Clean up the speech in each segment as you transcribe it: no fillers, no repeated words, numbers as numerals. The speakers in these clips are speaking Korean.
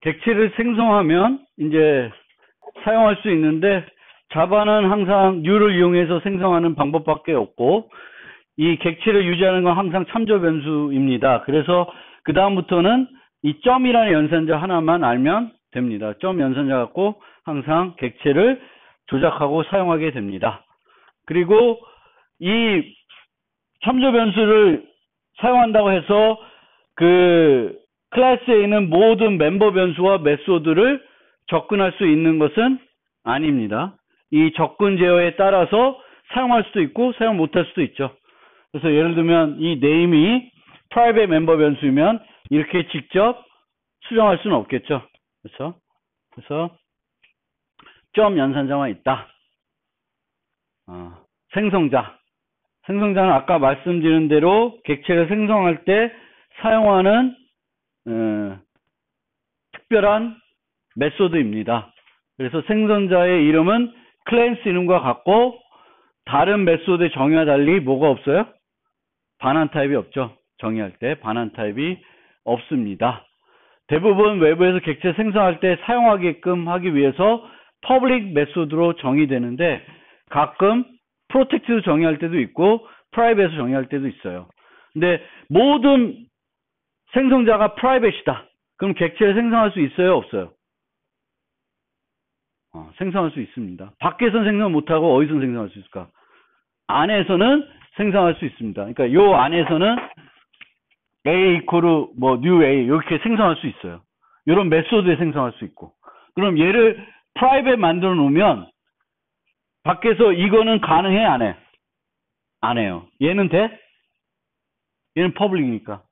객체를 생성하면 이제 사용할 수 있는데 자바는 항상 new를 이용해서 생성하는 방법밖에 없고 이 객체를 유지하는 건 항상 참조 변수입니다. 그래서 그 다음부터는 이 점이라는 연산자 하나만 알면 됩니다. 점 연산자 갖고 항상 객체를 조작하고 사용하게 됩니다. 그리고 이 참조 변수를 사용한다고 해서 그 클래스에 있는 모든 멤버 변수와 메소드를 접근할 수 있는 것은 아닙니다. 이 접근 제어에 따라서 사용할 수도 있고 사용 못할 수도 있죠. 그래서 예를 들면 이 name이 private 멤버 변수이면 이렇게 직접 수정할 수는 없겠죠. 그렇죠? 그래서 점 연산자만 있다. 생성자는 아까 말씀드린 대로 객체를 생성할 때 사용하는 특별한 메소드입니다. 그래서 생성자의 이름은 클래스 이름과 같고 다른 메소드의 정의와 달리 뭐가 없어요? 반환 타입이 없죠. 정의할 때 반환 타입이 없습니다. 대부분 외부에서 객체 생성할 때 사용하게끔 하기 위해서 퍼블릭 메소드로 정의되는데 가끔 프로텍트로 정의할 때도 있고 프라이빗으로 정의할 때도 있어요. 근데 모든 생성자가 프라이빗이다. 그럼 객체를 생성할 수 있어요? 없어요? 생성할 수 있습니다. 밖에서는 생성 못하고 어디서는 생성할 수 있을까? 안에서는 생성할 수 있습니다. 그러니까 요 안에서는 A 이코르 뭐 new A 이렇게 생성할 수 있어요. 이런 메소드에 생성할 수 있고. 그럼 얘를 프라이빗 만들어 놓으면 밖에서 이거는 가능해? 안 해? 안 해요. 얘는 돼? 얘는 퍼블릭이니까.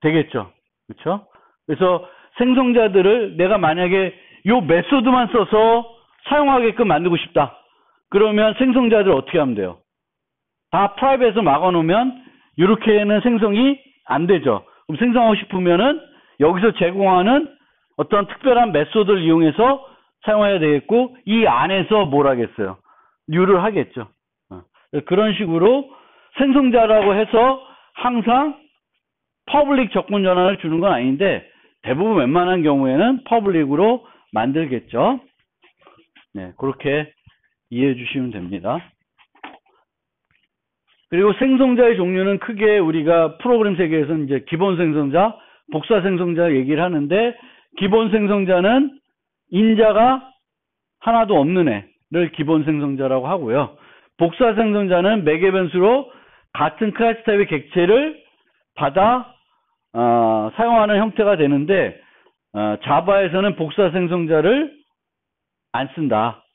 되겠죠. 그렇죠? 그래서 생성자들을 내가 만약에 요 메소드만 써서 사용하게끔 만들고 싶다. 그러면 생성자들 어떻게 하면 돼요? 다 프라이빗에서 막아놓으면 이렇게는 생성이 안 되죠. 그럼 생성하고 싶으면은 여기서 제공하는 어떤 특별한 메소드를 이용해서 사용해야 되겠고 이 안에서 뭘 하겠어요? new를 하겠죠. 그런 식으로 생성자라고 해서 항상 퍼블릭 접근 전환을 주는 건 아닌데 대부분 웬만한 경우에는 퍼블릭으로 만들겠죠. 네, 그렇게 이해해 주시면 됩니다. 그리고 생성자의 종류는 크게 우리가 프로그램 세계에서는 이제 기본 생성자, 복사 생성자 얘기를 하는데 기본 생성자는 인자가 하나도 없는 애를 기본 생성자라고 하고요. 복사 생성자는 매개 변수로 같은 클래스 타입의 객체를 받아 사용하는 형태가 되는데 자바에서는 복사 생성자를 안 쓴다.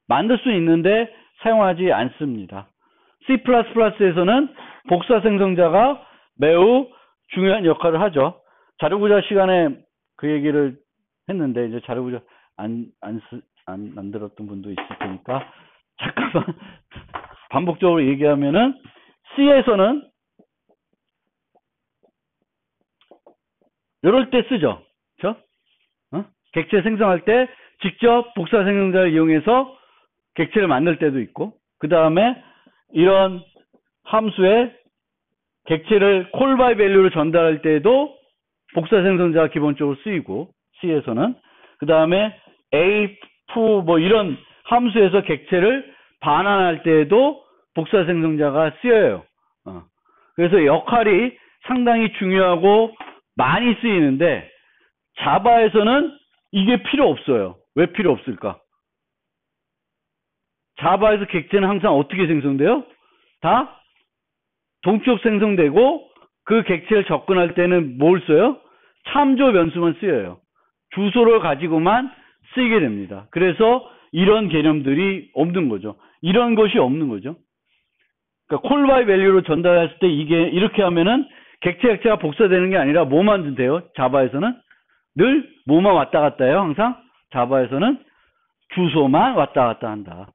만들 수 있는데 사용하지 않습니다. C++에서는 복사 생성자가 매우 중요한 역할을 하죠. 자료구조 시간에 그 얘기를 했는데 이제 자료구조 안 만들었던 분도 있을 테니까 잠깐만 반복적으로 얘기하면은 C에서는 이럴 때 쓰죠. 그렇죠? 객체 생성할 때 직접 복사 생성자를 이용해서 객체를 만들 때도 있고 그 다음에 이런 함수에 객체를 call by value로 전달할 때에도 복사 생성자가 기본적으로 쓰이고 C에서는 그 다음에 A, F 뭐 이런 함수에서 객체를 반환할 때에도 복사 생성자가 쓰여요. 그래서 역할이 상당히 중요하고 많이 쓰이는데 자바에서는 이게 필요 없어요. 왜 필요 없을까? 자바에서 객체는 항상 어떻게 생성돼요? 다 동적 생성되고 그 객체를 접근할 때는 뭘 써요? 참조 변수만 쓰여요. 주소를 가지고만 쓰이게 됩니다. 그래서 이런 개념들이 없는 거죠. 이런 것이 없는 거죠. 그러니까 call by value로 전달했을 때 이게 이렇게 하면은 객체가 복사되는 게 아니라 뭐만 돼요? 자바에서는 늘 뭐만 왔다 갔다 해요. 항상 자바에서는 주소만 왔다 갔다 한다.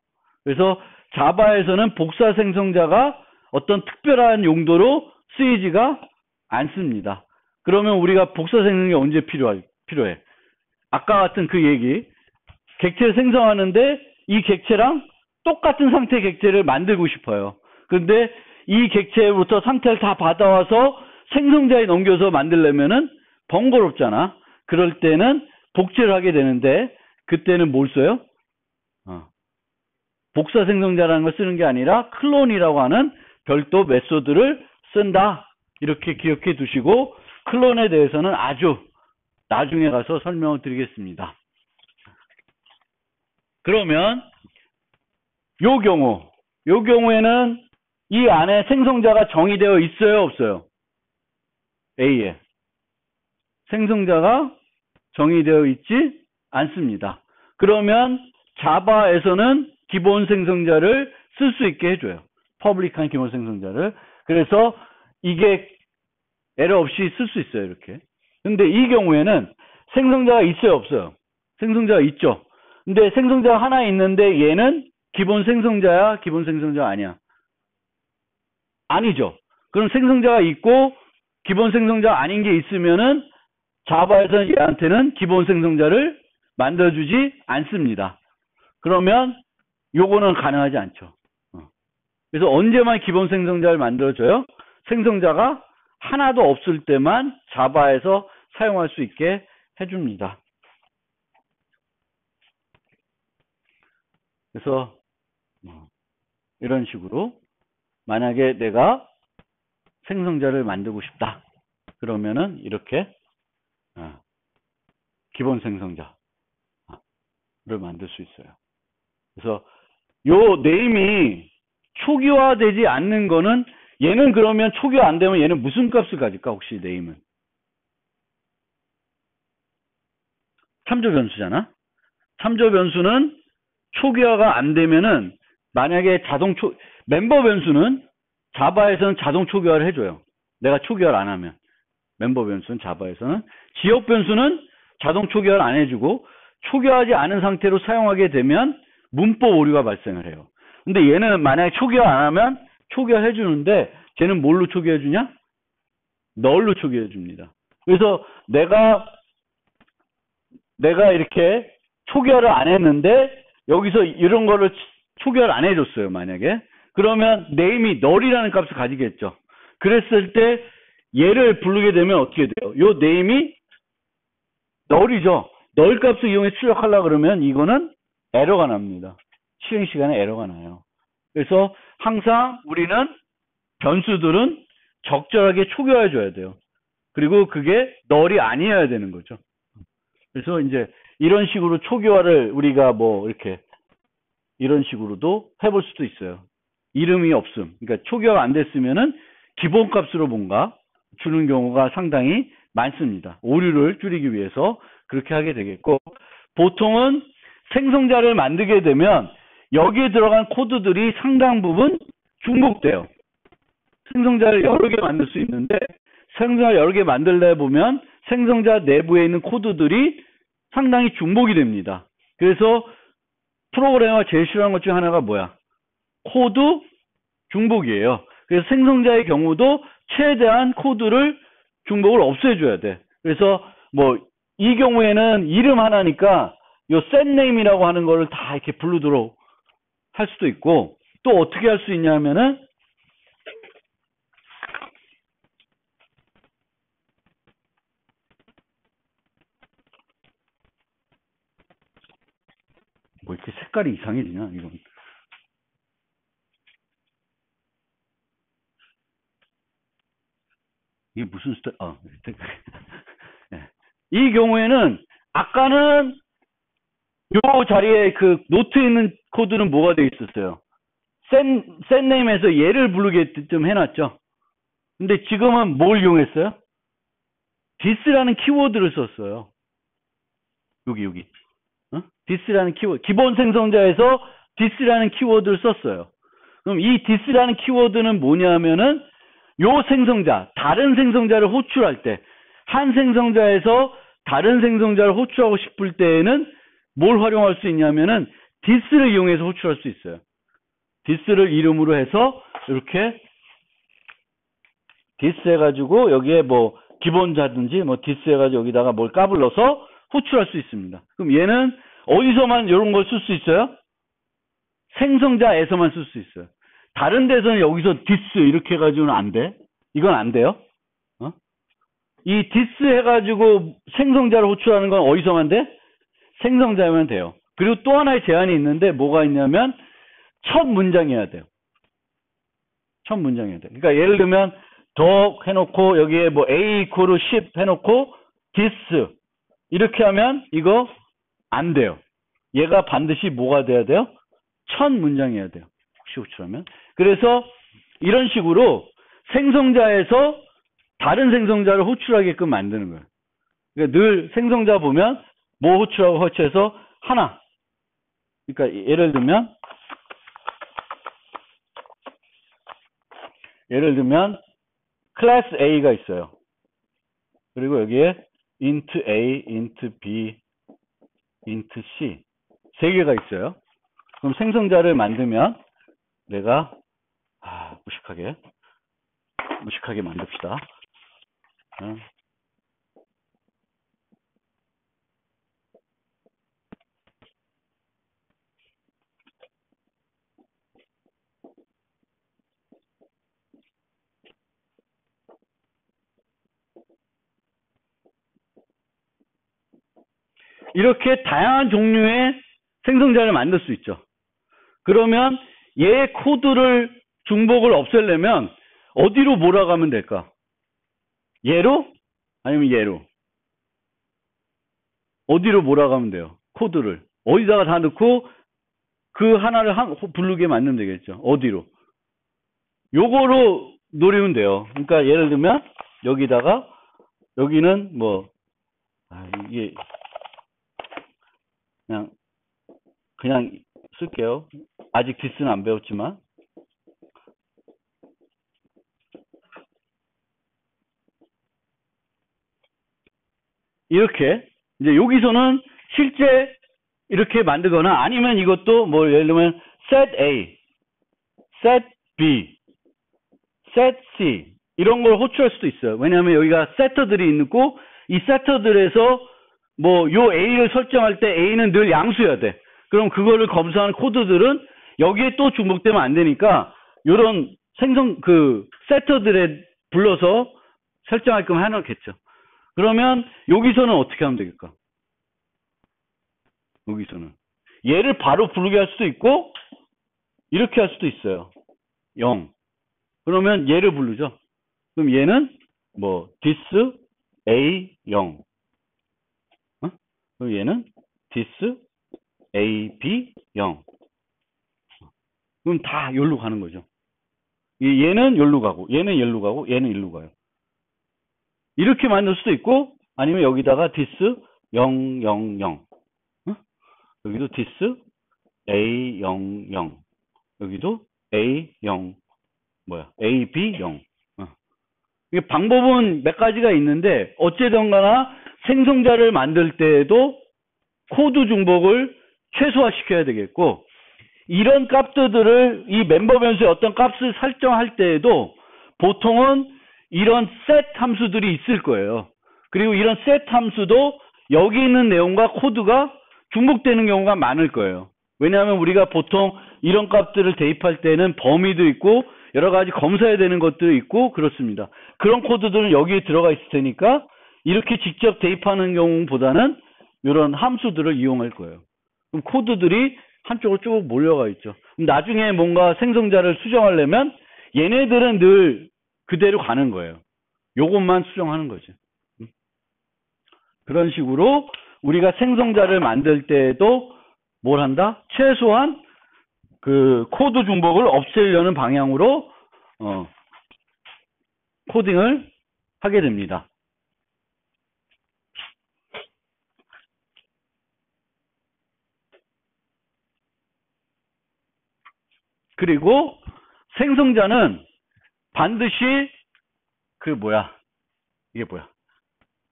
그래서 자바에서는 복사 생성자가 어떤 특별한 용도로 쓰이지가 않습니다. 그러면 우리가 복사 생성이 언제 필요해? 아까 같은 그 얘기. 객체를 생성하는데 이 객체랑 똑같은 상태의 객체를 만들고 싶어요. 그런데 이 객체부터 상태를 다 받아와서 생성자에 넘겨서 만들려면은 번거롭잖아. 그럴 때는 복제를 하게 되는데 그때는 뭘 써요? 복사 생성자라는 걸 쓰는 게 아니라 클론이라고 하는 별도 메소드를 쓴다. 이렇게 기억해 두시고 클론에 대해서는 아주 나중에 가서 설명을 드리겠습니다. 그러면 요 경우에는 이 안에 생성자가 정의되어 있어요, 없어요? A에. 생성자가 정의되어 있지 않습니다. 그러면 자바에서는 기본 생성자를 쓸 수 있게 해줘요. 퍼블릭한 기본 생성자를. 그래서 이게 에러 없이 쓸 수 있어요, 이렇게. 근데 이 경우에는 생성자가 있어요, 없어요? 생성자가 있죠. 근데 생성자가 하나 있는데 얘는 기본 생성자야, 기본 생성자 아니야? 아니죠. 그럼 생성자가 있고 기본 생성자가 아닌 게 있으면은 자바에서는 얘한테는 기본 생성자를 만들어주지 않습니다. 그러면 요거는 가능하지 않죠. 그래서 언제만 기본 생성자를 만들어줘요? 생성자가 하나도 없을 때만 자바에서 사용할 수 있게 해줍니다. 그래서 이런 식으로 만약에 내가 생성자를 만들고 싶다. 그러면은 이렇게 기본 생성자를 만들 수 있어요. 그래서 요 네임이 초기화되지 않는 거는 얘는 그러면 초기화 안 되면 얘는 무슨 값을 가질까? 혹시 네임은 참조 변수잖아. 참조 변수는 초기화가 안 되면은 만약에 멤버 변수는 자바에서는 자동 초기화를 해줘요. 내가 초기화를 안 하면 멤버 변수는 자바에서는 지역 변수는 자동 초기화를 안 해주고 초기화하지 않은 상태로 사용하게 되면 문법 오류가 발생을 해요. 근데 얘는 만약에 초기화 안 하면 초기화 해주는데 쟤는 뭘로 초기화 해주냐? 널로 초기화 해줍니다. 그래서 내가 이렇게 초기화를 안 했는데 여기서 이런 거를 초기화를 안 해줬어요. 만약에 그러면 네임이 널이라는 값을 가지겠죠. 그랬을 때 얘를 부르게 되면 어떻게 돼요? 요 네임이 널이죠. 널 값을 이용해 출력하려고 그러면 이거는 에러가 납니다. 실행 시간에 에러가 나요. 그래서 항상 우리는 변수들은 적절하게 초기화해 줘야 돼요. 그리고 그게 널이 아니어야 되는 거죠. 그래서 이제 이런 식으로 초기화를 우리가 뭐 이렇게 이런 식으로도 해볼 수도 있어요. 이름이 없음. 그러니까 초기화가 안 됐으면은 기본값으로 뭔가 주는 경우가 상당히 많습니다. 오류를 줄이기 위해서 그렇게 하게 되겠고, 보통은 생성자를 만들게 되면 여기에 들어간 코드들이 상당 부분 중복돼요. 생성자를 여러 개 만들 수 있는데 생성자 여러 개 만들다 보면 생성자 내부에 있는 코드들이 상당히 중복이 됩니다. 그래서 프로그래머가 제일 싫어하는 것 중에 하나가 뭐야? 코드 중복이에요. 그래서 생성자의 경우도 최대한 코드를 중복을 없애줘야 돼. 그래서 뭐 이 경우에는 이름 하나니까 요 setName이라고 하는 거를 다 이렇게 부르도록 할 수도 있고, 또 어떻게 할 수 있냐면은 뭐 이렇게 색깔이 이상해지냐 이건. 이게 무슨 이 경우에는 아까는 요 자리에 그 노트에 있는 코드는 뭐가 되어 있었어요? setName에서 얘를 부르게끔 해놨죠. 근데 지금은 뭘 이용했어요? this라는 키워드를 썼어요. 여기 this라는 키워드, 기본 생성자에서 this라는 키워드를 썼어요. 그럼 이 this라는 키워드는 뭐냐면은 요 생성자, 다른 생성자를 호출할 때, 한 생성자에서 다른 생성자를 호출하고 싶을 때에는 뭘 활용할 수 있냐면은 this를 이용해서 호출할 수 있어요. this를 이름으로 해서 이렇게 this 해가지고 여기에 뭐 기본자든지 뭐 this 해가지고 여기다가 뭘 까불러서 호출할 수 있습니다. 그럼 얘는 어디서만 이런 걸 쓸 수 있어요? 생성자에서만 쓸 수 있어요. 다른 데서는 여기서 this 이렇게 해가지고는 안 돼. 이건 안 돼요. 이 this 해가지고 생성자를 호출하는 건 어디서만 돼? 생성자면 돼요. 그리고 또 하나의 제한이 있는데 뭐가 있냐면 첫 문장이어야 돼요. 첫 문장이어야 돼요. 그러니까 예를 들면 더 해놓고 여기에 뭐 A equal 10 해놓고 this 이렇게 하면 이거 안 돼요. 얘가 반드시 뭐가 돼야 돼요? 첫 문장이어야 돼요. 혹시 호출하면. 그래서 이런 식으로 생성자에서 다른 생성자를 호출하게끔 만드는 거예요. 그러니까 늘 생성자 보면 뭐 호출하고 호출해서 하나. 그러니까 예를 들면 클래스 A가 있어요. 그리고 여기에 int A, int B, int C 세 개가 있어요. 그럼 생성자를 만들면 내가 무식하게 만듭시다. 이렇게 다양한 종류의 생성자를 만들 수 있죠. 그러면 얘 코드를 중복을 없애려면 어디로 몰아가면 될까? 얘로? 아니면 얘로? 어디로 몰아가면 돼요? 코드를. 어디다가 다 넣고 그 하나를 부르게 만들면 되겠죠. 어디로? 요거로 노리면 돼요. 그러니까 예를 들면 여기다가 여기는 뭐 이게 그냥 쓸게요. 아직 디스는 안 배웠지만 이렇게 이제 여기서는 실제 이렇게 만들거나 아니면 이것도 뭐 예를 들면 set A, set B, set C 이런 걸 호출할 수도 있어요. 왜냐하면 여기가 세터들이 있고 이 세터들에서 뭐 요 A를 설정할 때 A는 늘 양수여야 돼. 그럼 그거를 검사하는 코드들은 여기에 또 중복되면 안 되니까 요런 세터들에 불러서 설정할 거면 해놓겠죠. 그러면 여기서는 어떻게 하면 되겠까? 여기서는 얘를 바로 부르게 할 수도 있고 이렇게 할 수도 있어요. 0. 그러면 얘를 부르죠. 그럼 얘는 뭐 this A 0. 그럼 얘는 this A B 0. 그럼 다 여기로 가는 거죠. 얘는 여기로 가고 얘는 여기로 가고 얘는 여기로 가요. 이렇게 만들 수도 있고 아니면 여기다가 this 0 0 0. 여기도 this A 0 0. 여기도 A 0 A B 0. 이게 방법은 몇 가지가 있는데 어쨌든 간에 생성자를 만들 때에도 코드 중복을 최소화시켜야 되겠고 이런 값들을 이 멤버 변수의 어떤 값을 설정할 때에도 보통은 이런 set 함수들이 있을 거예요. 그리고 이런 set 함수도 여기 있는 내용과 코드가 중복되는 경우가 많을 거예요. 왜냐하면 우리가 보통 이런 값들을 대입할 때는 범위도 있고 여러 가지 검사해야 되는 것도 있고 그렇습니다. 그런 코드들은 여기에 들어가 있을 테니까 이렇게 직접 대입하는 경우보다는 이런 함수들을 이용할 거예요. 그럼 코드들이 한쪽으로 쭉 몰려가 있죠. 그럼 나중에 뭔가 생성자를 수정하려면 얘네들은 늘 그대로 가는 거예요. 요것만 수정하는 거죠. 그런 식으로 우리가 생성자를 만들 때에도 뭘 한다? 최소한 그 코드 중복을 없애려는 방향으로 코딩을 하게 됩니다. 그리고 생성자는 반드시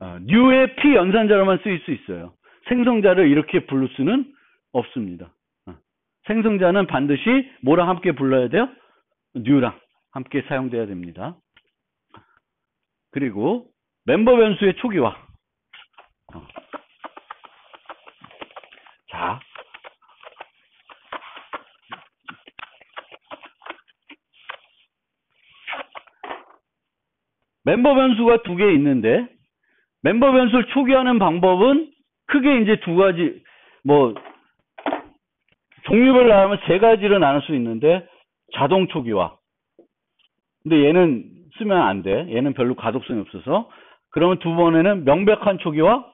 new의 p 연산자로만 쓰일 수 있어요. 생성자를 이렇게 부를 수는 없습니다. 생성자는 반드시 뭐랑 함께 불러야 돼요? new랑 함께 사용돼야 됩니다. 그리고 멤버 변수의 초기화. 자, 멤버 변수가 두 개 있는데 멤버 변수를 초기화하는 방법은 크게 이제 두 가지, 뭐, 종류별로 하면 세 가지로 나눌 수 있는데, 자동 초기화. 근데 얘는 쓰면 안 돼. 얘는 별로 가독성이 없어서. 그러면 두 번에는 명백한 초기화,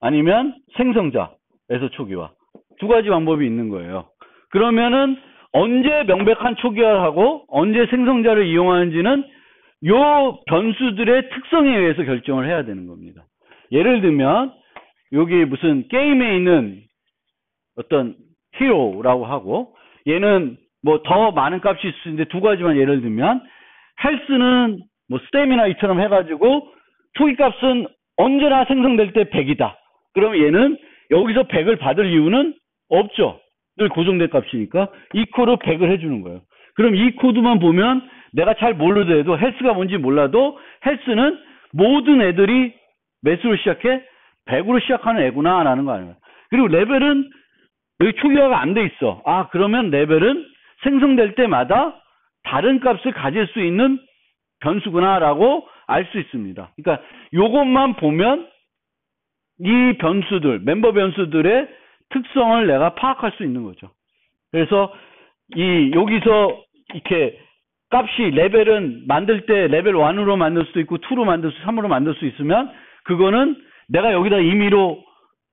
아니면 생성자에서 초기화. 두 가지 방법이 있는 거예요. 그러면은 언제 명백한 초기화를 하고 언제 생성자를 이용하는지는 요 변수들의 특성에 의해서 결정을 해야 되는 겁니다. 예를 들면 여기 무슨 게임에 있는 어떤 히로라고 하고 얘는 뭐 더 많은 값이 있을 수 있는데 두 가지만 예를 들면 헬스는 뭐 스태미나 이처럼 해가지고 초기 값은 언제나 생성될 때 100이다. 그럼 얘는 여기서 100을 받을 이유는 없죠. 늘 고정된 값이니까 이 코드 100을 해주는 거예요. 그럼 이 코드만 보면 내가 잘 모르더라도 헬스가 뭔지 몰라도 헬스는 모든 애들이 몇으로 시작해? 100으로 시작하는 애구나 라는 거 아니에요. 그리고 레벨은 여기 초기화가 안 돼 있어. 아, 그러면 레벨은 생성될 때마다 다른 값을 가질 수 있는 변수구나 라고 알 수 있습니다. 그러니까 요것만 보면 이 변수들, 멤버 변수들의 특성을 내가 파악할 수 있는 거죠. 그래서 여기서 이렇게 값이 레벨은 만들 때 레벨 1으로 만들 수도 있고 2로 만들 수, 3으로 만들 수 있으면 그거는 내가 여기다 임의로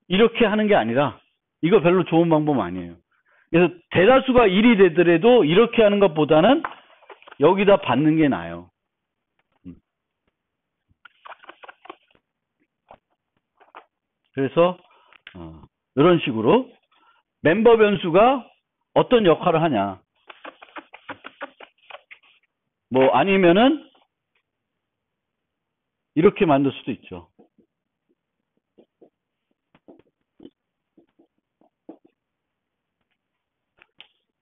이렇게 하는 게 아니라 이거 별로 좋은 방법 아니에요. 그래서 대다수가 1이 되더라도 이렇게 하는 것보다는 여기다 받는 게 나아요. 그래서 이런 식으로 멤버 변수가 어떤 역할을 하냐. 뭐 아니면은 이렇게 만들 수도 있죠.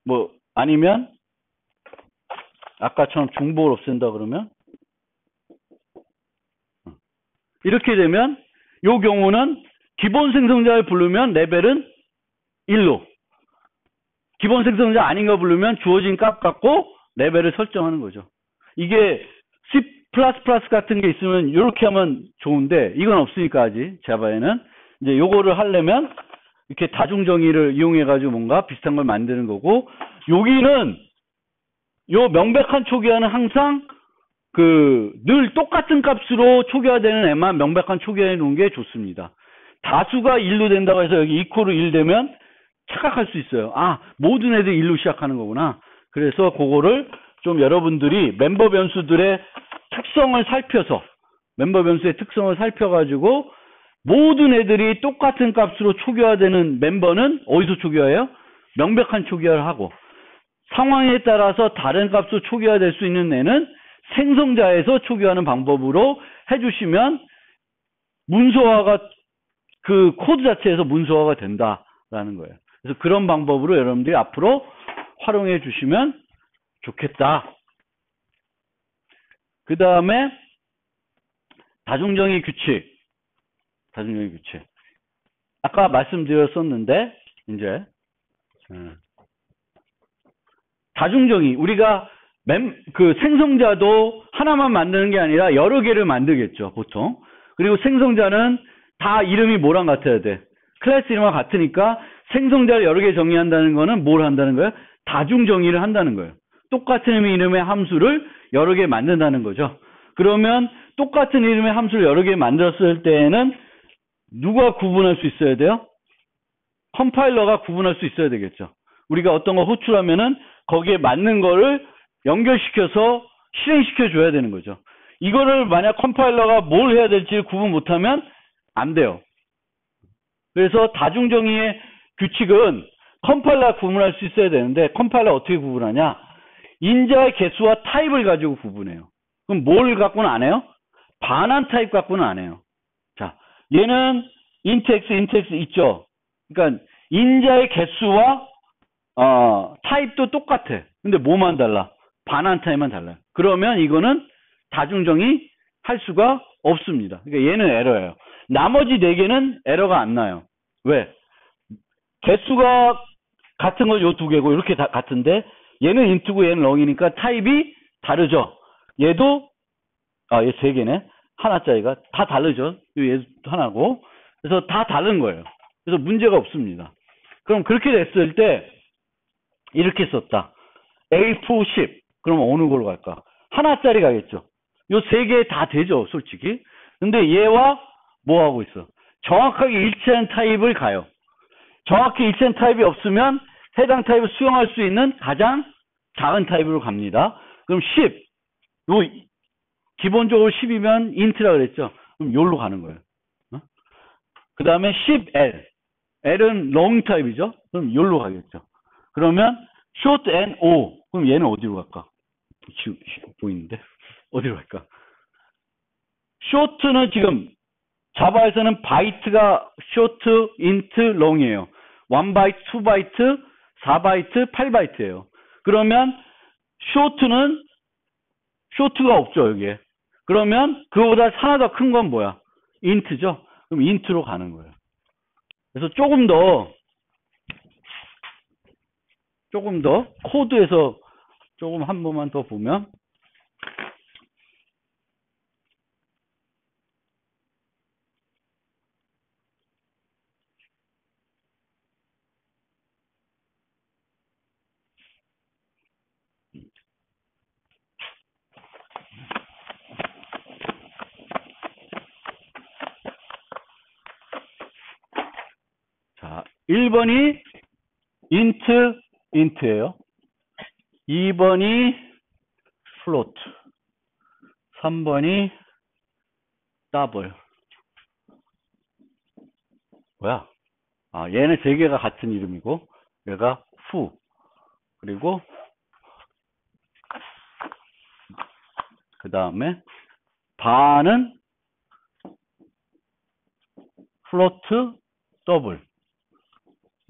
뭐 아니면 아까처럼 중복을 없앤다 그러면 이렇게 되면 요 경우는 기본 생성자를 부르면 레벨은 1로 기본 생성자 아닌 거 부르면 주어진 값 갖고 레벨을 설정하는 거죠. 이게 C++ 같은 게 있으면 이렇게 하면 좋은데 이건 없으니까 아직 자바에는 이제 요거를 하려면 이렇게 다중정의를 이용해 가지고 뭔가 비슷한 걸 만드는 거고 여기는 요 명백한 초기화는 항상 늘 똑같은 값으로 초기화되는 애만 명백한 초기화해 놓은 게 좋습니다. 다수가 1로 된다고 해서 여기 이코르 1 되면 착각할 수 있어요. 아, 모든 애들이 1로 시작하는 거구나. 그래서 그거를 좀 여러분들이 멤버 변수들의 특성을 살펴서 멤버 변수의 특성을 살펴가지고 모든 애들이 똑같은 값으로 초기화되는 멤버는 어디서 초기화해요? 명백한 초기화를 하고 상황에 따라서 다른 값으로 초기화될 수 있는 애는 생성자에서 초기화하는 방법으로 해주시면 문서화가 그 코드 자체에서 문서화가 된다라는 거예요. 그래서 그런 방법으로 여러분들이 앞으로 활용해 주시면 좋겠다. 그 다음에 다중정의 규칙. 아까 말씀드렸었는데 이제 다중정의 우리가 생성자도 하나만 만드는 게 아니라 여러 개를 만들겠죠 보통. 그리고 생성자는 다 이름이 뭐랑 같아야 돼? 클래스 이름과 같으니까 생성자를 여러 개 정의한다는 거는 뭘 한다는 거예요? 다중정의를 한다는 거예요. 똑같은 이름의 함수를 여러 개 만든다는 거죠. 그러면 똑같은 이름의 함수를 여러 개 만들었을 때에는 누가 구분할 수 있어야 돼요? 컴파일러가 구분할 수 있어야 되겠죠. 우리가 어떤 거 호출하면은 거기에 맞는 거를 연결시켜서 실행시켜 줘야 되는 거죠. 이거를 만약 컴파일러가 뭘 해야 될지 구분 못하면 안 돼요. 그래서 다중정의의 규칙은 컴파일러가 구분할 수 있어야 되는데 컴파일러 어떻게 구분하냐? 인자의 개수와 타입을 가지고 구분해요. 그럼 뭘 갖고는 안 해요? 반환 타입 갖고는 안 해요. 자, 얘는 int x 있죠. 그러니까 인자의 개수와 타입도 똑같아. 근데 뭐만 달라? 반환 타입만 달라요. 그러면 이거는 다중정의 할 수가 없습니다. 그러니까 얘는 에러예요. 나머지 4개는 에러가 안 나요. 왜? 개수가 같은 거 요 2개고 이렇게 다 같은데 얘는 int고 얘는 long이니까 타입이 다르죠. 얘도 얘 3개네. 하나짜리가 다 다르죠. 얘도 하나고. 그래서 다 다른 거예요. 그래서 문제가 없습니다. 그럼 그렇게 됐을 때 이렇게 썼다. A2 10. 그럼 어느 걸로 갈까? 하나짜리 가겠죠. 요 세 개 다 되죠, 솔직히. 근데 얘와 뭐 하고 있어? 정확하게 일치하는 타입을 가요. 정확히 일치하는 타입이 없으면 해당 타입을 수용할 수 있는 가장 작은 타입으로 갑니다. 그럼 10. 요 기본적으로 10이면 인트라 그랬죠. 그럼 요로 가는 거예요. 그 다음에 10L. L은 long 타입이죠. 그럼 요로 가겠죠. 그러면 short and O. 그럼 얘는 어디로 갈까? 보이는데? 어디로 갈까? short는 지금 자바에서는 바이트가 short, int, long이에요. 1바이트, 2바이트, 4바이트, 8바이트예요. 그러면 short가 없죠, 여기에. 그러면 그거보다 하나 더 큰 건 뭐야? int죠. 그럼 int로 가는 거예요. 그래서 조금 더 코드에서 조금 한 번만 더 보면 자, 1번이 int예요. 2번이 float. 3번이 double. 뭐야? 아, 얘는 세 개가 같은 이름이고, 얘가 foo. 그리고, 그 다음에, bar는 float, double.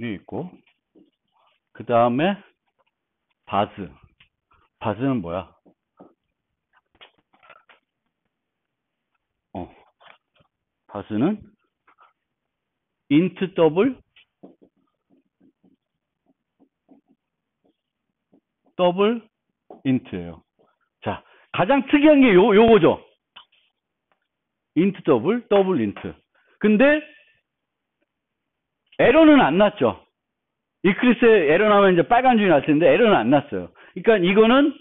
이 있고, 그 다음에, bars. bars는 뭐야? bars는 int double, 더블 int예요. 자, 가장 특이한 게 요거죠. int 더블 int. 근데 에러는 안 났죠. 이클립스에 에러 나면 이제 빨간 줄이 날 텐데 에러는 안 났어요. 그러니까 이거는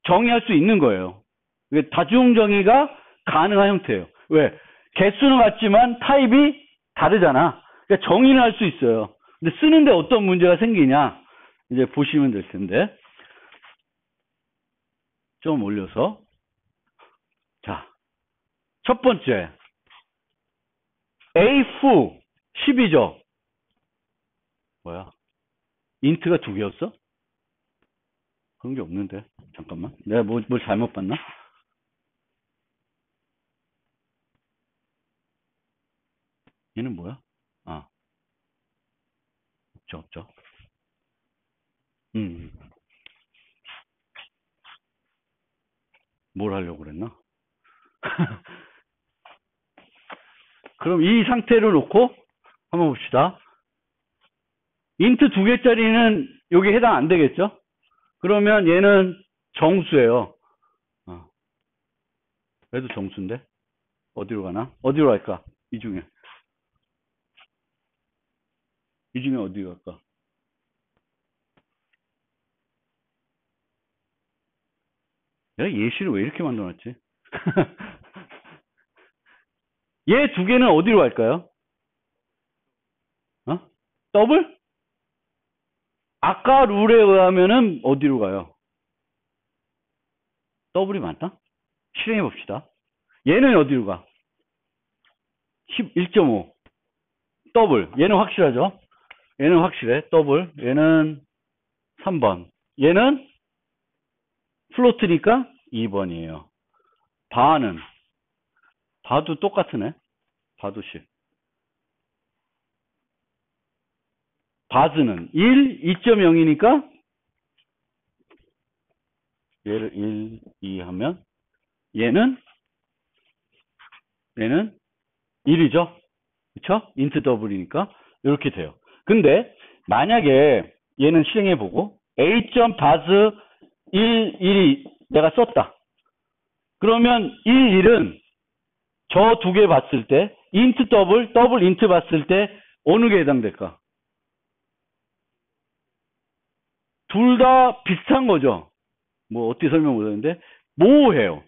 정의할 수 있는 거예요. 다중 정의가 가능한 형태예요. 왜? 개수는 같지만 타입이 다르잖아. 그러니까 정의는 할 수 있어요. 근데 쓰는데 어떤 문제가 생기냐? 이제 보시면 될 텐데. 좀 올려서. 자, 첫 번째. A4 10이죠. 뭐야? 인트가 두 개였어? 그런 게 없는데. 잠깐만. 내가 뭘 잘못 봤나? 얘는 뭐야? 아. 없죠. 뭘 하려고 그랬나? 그럼 이 상태로 놓고 한번 봅시다. 인트 두 개짜리는 여기 해당 안 되겠죠? 그러면 얘는 정수예요. 얘도 정수인데? 어디로 가나? 어디로 갈까? 이 중에 어디로 갈까? 내가 예시를 왜 이렇게 만들어놨지? 얘 두 개는 어디로 갈까요? 더블? 아까 룰에 의하면은 어디로 가요? 더블이 맞나? 실행해 봅시다. 얘는 어디로 가? 1.5 더블. 얘는 확실하죠? 얘는 확실해. 더블. 얘는 3번. 얘는 플로트니까 2번이에요. 바는 바도 똑같으네. 바도 10. 바즈는 1, 2.0이니까 얘를 1, 2 하면 얘는 1이죠. 그쵸? 인트 더블이니까 이렇게 돼요. 근데 만약에 얘는 실행해보고 a.baz 1, 1이 내가 썼다. 그러면 1, 1은 저 두 개 봤을 때 int 더블, 더블 int 봤을 때 어느 게 해당될까? 둘 다 비슷한 거죠. 뭐 어떻게 설명 못하는데 모호해요.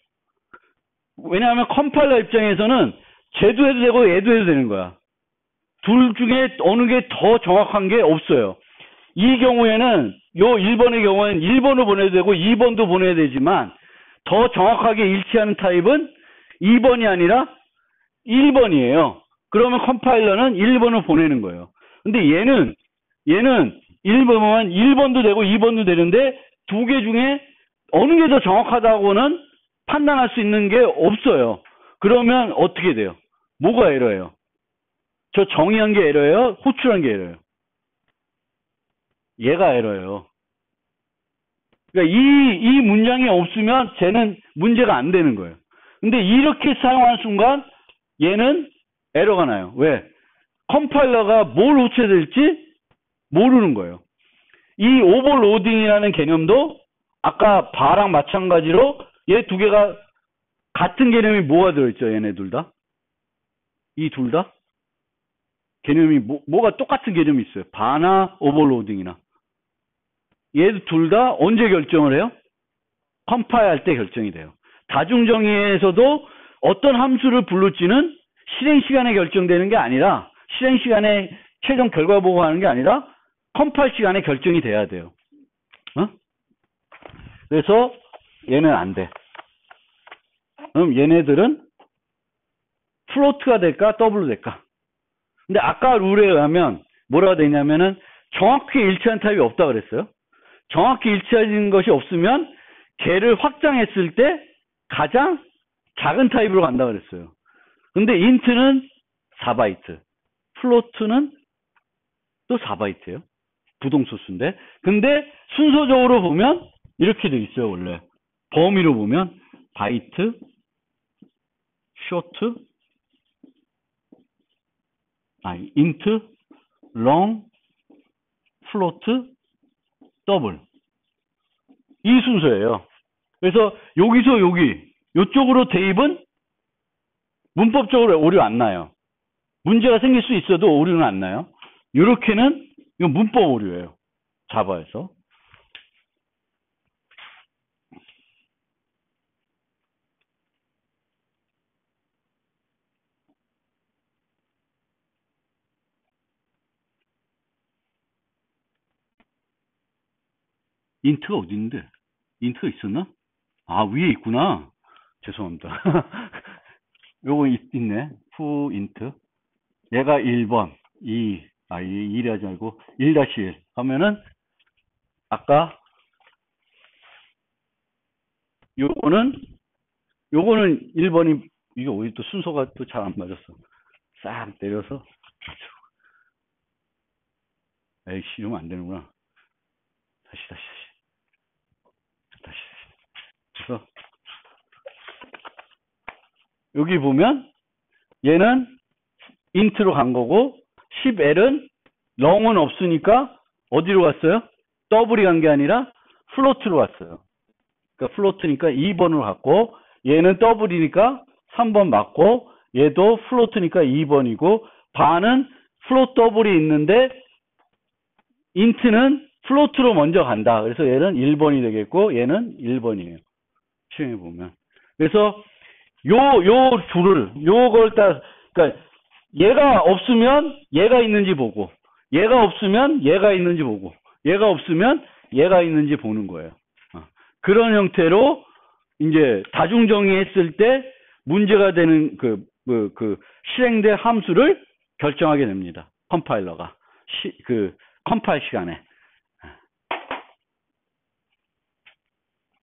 왜냐하면 컴파일러 입장에서는 쟤도 해도 되고 얘도 해도 되는 거야. 둘 중에 어느 게 더 정확한 게 없어요. 이 경우에는 요 1번의 경우에는 1번을 보내도 되고 2번도 보내야 되지만 더 정확하게 일치하는 타입은 2번이 아니라 1번이에요. 그러면 컴파일러는 1번을 보내는 거예요. 근데 얘는 1번은 1번도 되고 2번도 되는데 두 개 중에 어느 게 더 정확하다고는 판단할 수 있는 게 없어요. 그러면 어떻게 돼요? 뭐가 에러예요? 저 정의한 게 에러예요? 호출한 게 에러예요? 얘가 에러예요. 그러니까 이 문장이 없으면 쟤는 문제가 안 되는 거예요. 근데 이렇게 사용하는 순간 얘는 에러가 나요. 왜? 컴파일러가 뭘 호출될지 모르는 거예요. 이 오버로딩이라는 개념도 아까 바랑 마찬가지로 얘 두 개가 같은 개념이 뭐가 들어있죠? 얘네 둘 다? 이 둘 다? 개념이 뭐가 똑같은 개념이 있어요. 바나 오버로딩이나. 얘 둘 다 언제 결정을 해요? 컴파일 할 때 결정이 돼요. 다중정의에서도 어떤 함수를 부를지는 실행 시간에 결정되는 게 아니라 실행 시간에 최종 결과 보고하는 게 아니라 컴파일 시간에 결정이 돼야 돼요. 그래서 얘는 안 돼. 그럼 얘네들은 플로트가 될까 더블로 될까? 근데 아까 룰에 의하면 뭐라고 되냐면은 정확히 일치한 타입이 없다 그랬어요. 정확히 일치하는 것이 없으면 걔를 확장했을 때 가장 작은 타입으로 간다 그랬어요. 근데 int는 4바이트, 플로트는 또 4바이트예요. 부동소수인데. 근데 순서적으로 보면 이렇게 돼 있어요, 원래. 범위로 보면 바이트, 쇼트, int, long, 플로트, 더블. 이 순서예요. 그래서 여기서 여기 이쪽으로 대입은 문법적으로 오류 안 나요. 문제가 생길 수 있어도 오류는 안 나요. 이렇게는 이건 문법 오류예요. 자바에서. 인트가 어디 있는데? 인트가 있었나? 아, 위에 있구나. 죄송합니다. 요거 있네. fu int. 얘가 1번, 2, 2를 하지 말고 1-1 하면은 아까 요거는 1번이 이게 오히려 또 순서가 또 잘 안 맞았어. 싹 내려서 에이씨 이러면 안 되는구나. 다시. 그래서 여기 보면 얘는 int로 간 거고 10L은 long은 없으니까 어디로 갔어요? 더블이 간 게 아니라 플로트로 갔어요. 그러니까 플로트니까 2번으로 갔고 얘는 더블이니까 3번 맞고 얘도 플로트니까 2번이고 바는 플로트 더블이 있는데 int는 플로트로 먼저 간다. 그래서 얘는 1번이 되겠고 얘는 1번이에요. 시험해 보면. 그래서 요 둘을 요걸 딱 그러니까 얘가 없으면 얘가 있는지 보고 얘가 없으면 얘가 있는지 보고 얘가 없으면 얘가 있는지 보는 거예요. 그런 형태로 이제 다중정의했을 때 문제가 되는 그 실행된 함수를 결정하게 됩니다. 컴파일러가 컴파일 시간에.